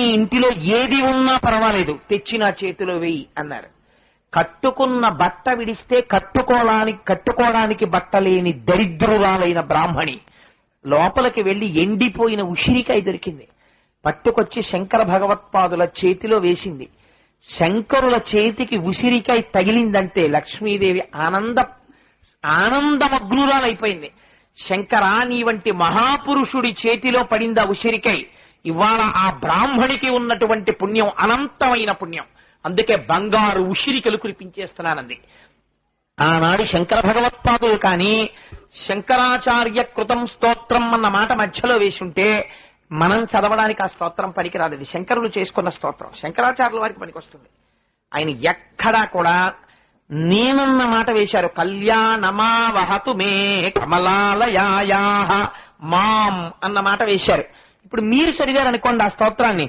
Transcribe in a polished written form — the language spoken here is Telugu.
నీ ఇంటిలో ఏది ఉన్నా పర్వాలేదు, తెచ్చి నా చేతిలో వేయి అన్నారు. కట్టుకున్న బట్ట విడిస్తే కట్టుకోవడానికి బట్ట లేని దరిద్రురాలైన బ్రాహ్మణి లోపలికి వెళ్లి ఎండిపోయిన ఉసిరికాయ దొరికింది, పట్టుకొచ్చి శంకర భగవత్పాదుల చేతిలో వేసింది. శంకరుల చేతికి ఉసిరికాయ తగిలిందంటే లక్ష్మీదేవి ఆనందమగ్నురాలైపోయింది. శంకరా, నీ వంటి మహాపురుషుడి చేతిలో పడిందా ఉసిరికాయ, ఇవాళ ఆ బ్రాహ్మణికి ఉన్నటువంటి పుణ్యం అనంతమైన పుణ్యం, అందుకే బంగారు ఉసిరికలు కురిపించేస్తున్నానంది. ఆనాడు శంకర భగవత్పాదులు కానీ శంకరాచార్య కృతం స్తోత్రం అన్న మాట మధ్యలో వేసుంటే మనం చదవడానికి ఆ స్తోత్రం పనికిరాదండి. శంకరులు చేసుకున్న స్తోత్రం శంకరాచార్యుల వారికి పనికొస్తుంది. ఆయన ఎక్కడా కూడా నేనన్న మాట వేశారు. కళ్యాణమావహతు మే కమలాలయాయాః మాం అన్న మాట వేశారు. ఇప్పుడు మీరు చదివారనుకోండి ఆ స్తోత్రాన్ని,